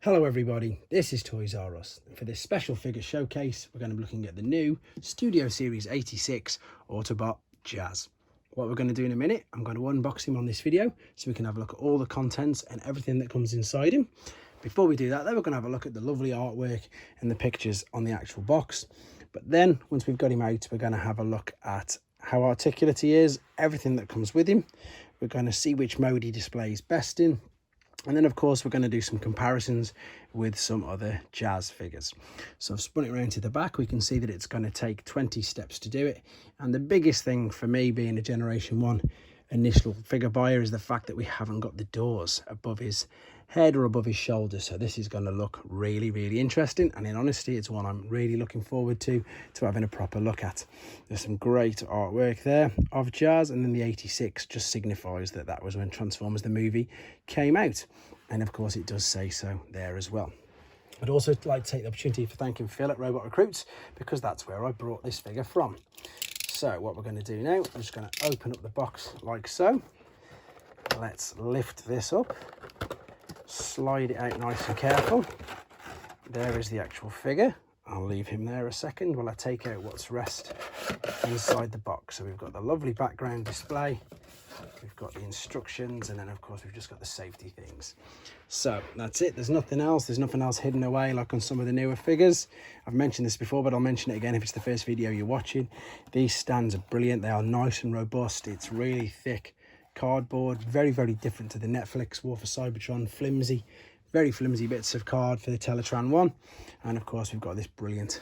Hello everybody, this is Toys R Us. For this special figure showcase, we're going to be looking at the new Studio Series 86 Autobot Jazz. What we're going to do in a minute, I'm going to unbox him on this video so we can have a look at all the contents and everything that comes inside him. Before we do that, though, we're going to have a look at the lovely artwork and the pictures on the actual box. But then, once we've got him out, we're going to have a look at how articulate he is, everything that comes with him. We're going to see which mode he displays best in. And then, of course, we're going to do some comparisons with some other Jazz figures. So I've spun it around to the back. We can see that it's going to take 20 steps to do it. And the biggest thing for me, being a Generation 1 initial figure buyer, is the fact that we haven't got the doors above his head or above his shoulders. So this is going to look really, really interesting. And in honesty, it's one I'm really looking forward to having a proper look at. There's some great artwork there of Jazz. And then the 86 just signifies that that was when Transformers the movie came out. And of course, it does say so there as well. I'd also like to take the opportunity for thanking Phil at Robot Recruits, because that's where I brought this figure from. So what we're going to do now, I'm just going to open up the box like so. Let's lift this up, slide it out nice and careful. There is the actual figure. I'll leave him there a second while I take out what's rest inside the box. So we've got the lovely background display, we've got the instructions, and then of course we've just got the safety things. So that's it. There's nothing else hidden away like on some of the newer figures. I've mentioned this before, but I'll mention it again if it's the first video you're watching. These stands are brilliant. They are nice and robust. It's really thick cardboard, very, very different to the Netflix War for Cybertron very flimsy bits of card for the Teletran one. And of course we've got this brilliant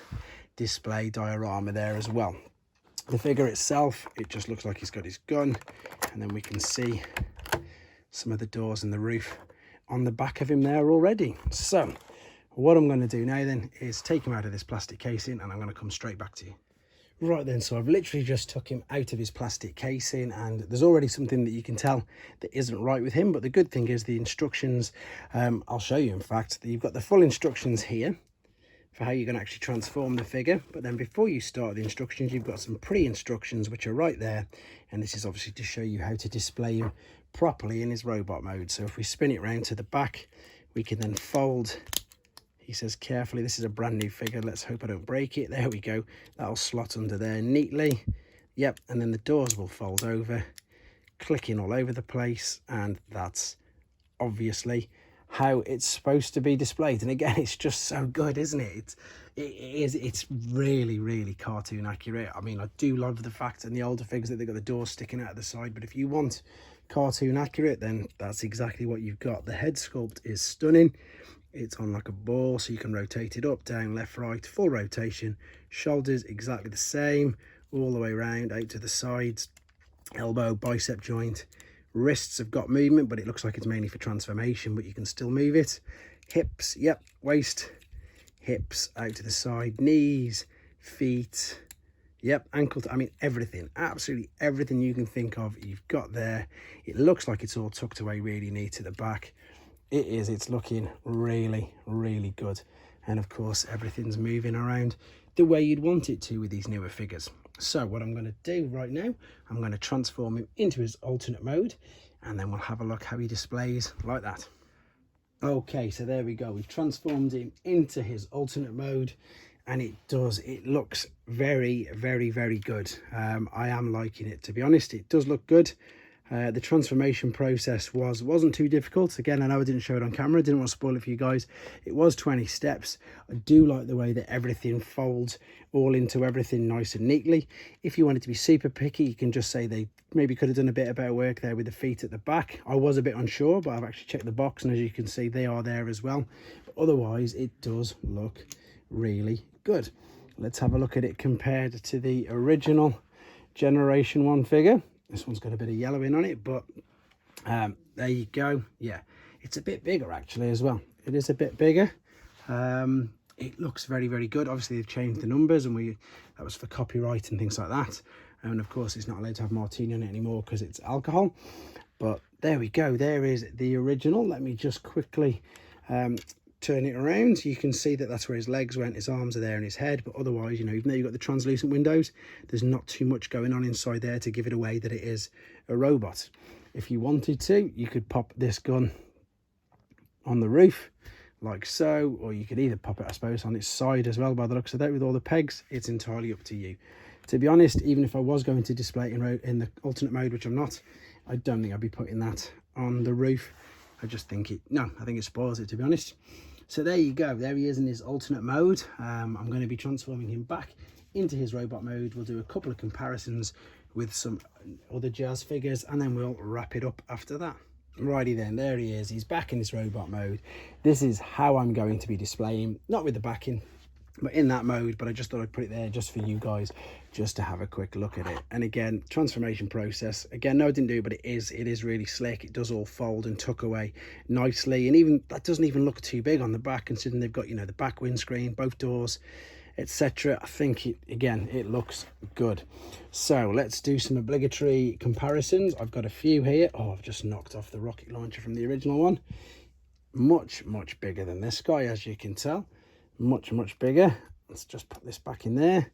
display diorama there as well. The figure itself, it just looks like he's got his gun, and then we can see some of the doors and the roof on the back of him there already. So what I'm going to do now then is take him out of this plastic casing, and I'm going to come straight back to you. Right then, so I've literally just took him out of his plastic casing, and there's already something that you can tell that isn't right with him. But the good thing is the instructions, I'll show you in fact, that you've got the full instructions here for how you're going to actually transform the figure. But then before you start the instructions, you've got some pre-instructions which are right there, and this is obviously to show you how to display him properly in his robot mode. So if we spin it round to the back, we can then fold. He says carefully, this is a brand new figure, let's hope I don't break it. There we go, that'll slot under there neatly. Yep, and then the doors will fold over, clicking all over the place, and that's obviously how it's supposed to be displayed. And again, it's just so good, isn't it? It's really, really cartoon accurate. I mean, I do love the fact in the older figures that they've got the doors sticking out of the side, but if you want cartoon accurate, then that's exactly what you've got. The head sculpt is stunning. It's on like a ball, so you can rotate it up, down, left, right, full rotation. Shoulders exactly the same, all the way around, out to the sides. Elbow, bicep joint. Wrists have got movement, but it looks like it's mainly for transformation, but you can still move it. Hips, yep, waist, hips out to the side. Knees, feet, yep, ankles. I mean, everything, absolutely everything you can think of, you've got there. It looks like it's all tucked away really neat at the back. It is, it's looking really, really good. And of course, everything's moving around the way you'd want it to with these newer figures. So what I'm going to do right now, I'm going to transform him into his alternate mode, and then we'll have a look how he displays like that. Okay, so there we go. We've transformed him into his alternate mode, and it looks very, very, very good. I am liking it, to be honest. It does look good. The transformation process wasn't too difficult. Again, I know I didn't show it on camera, didn't want to spoil it for you guys. It was 20 steps. I do like the way that everything folds all into everything nice and neatly. If you wanted to be super picky, you can just say they maybe could have done a bit of better work there with the feet at the back. I was a bit unsure, but I've actually checked the box, and as you can see, they are there as well. But otherwise, it does look really good. Let's have a look at it compared to the original Generation 1 figure. This one's got a bit of yellowing on it, but there you go. Yeah, it's a bit bigger actually as well. It is a bit bigger. It looks very, very good. Obviously they've changed the numbers, and that was for copyright and things like that. And of course it's not allowed to have martini on it anymore because it's alcohol. But there we go. There is the original. Let me just quickly turn it around. You can see that that's where his legs went, his arms are there, and his head. But otherwise, you know, even though you've got the translucent windows, there's not too much going on inside there to give it away that it is a robot. If you wanted to, you could pop this gun on the roof like so, or you could either pop it, I suppose, on its side as well by the looks of that with all the pegs. It's entirely up to you. To be honest, even if I was going to display it in the alternate mode, which I'm not, I don't think I'd be putting that on the roof. I just think I think it spoils it, to be honest. So there you go, there he is in his alternate mode. I'm going to be transforming him back into his robot mode. We'll do a couple of comparisons with some other Jazz figures, and then we'll wrap it up after that. Righty then, there he is, he's back in his robot mode. This is how I'm going to be displaying, not with the backing, but in that mode. But I just thought I'd put it there just for you guys, just to have a quick look at it. And again, transformation process, again, no I didn't do it, but it is really slick. It does all fold and tuck away nicely, and even that doesn't even look too big on the back, considering they've got, you know, the back windscreen, both doors, etc. I think it looks good. So let's do some obligatory comparisons. I've got a few here. Oh, I've just knocked off the rocket launcher from the original one. Much bigger than this guy, as you can tell. Much bigger. Let's just put this back in there.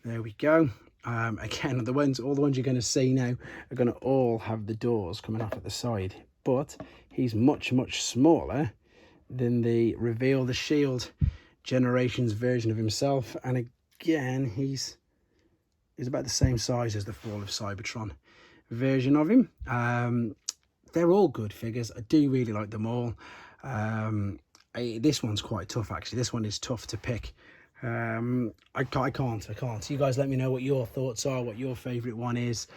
There we go. Again, all the ones you're going to see now are going to all have the doors coming off at the side, but he's much smaller than the Reveal the Shield Generations version of himself. And again, he's about the same size as the Fall of Cybertron version of him. They're all good figures. I do really like them all. This one's quite tough, actually. This one is tough to pick. I can't. You guys let me know what your thoughts are, what your favorite one is.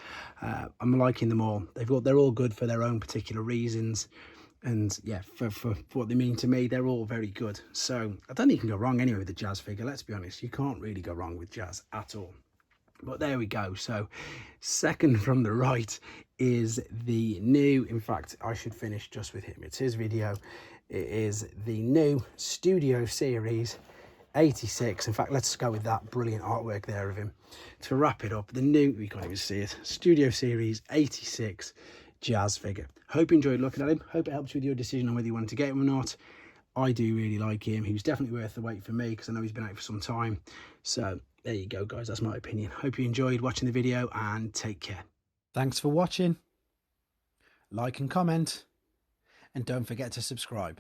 I'm liking them all. They're all good for their own particular reasons, and yeah, for what they mean to me. They're all very good. So I don't think you can go wrong anyway with the Jazz figure. Let's be honest, you can't really go wrong with Jazz at all. But there we go. So second from the right is the new, in fact I should finish just with him, it's his video. It is the new Studio Series 86. In fact, let's go with that brilliant artwork there of him to wrap it up. The new, we can't even see it, Studio Series 86 Jazz figure. Hope you enjoyed looking at him. Hope it helps with your decision on whether you wanted to get him or not. I do really like him. He was definitely worth the wait for me, because I know he's been out for some time. So there you go, guys, that's my opinion. Hope you enjoyed watching the video, and take care. Thanks for watching. Like and comment, and don't forget to subscribe.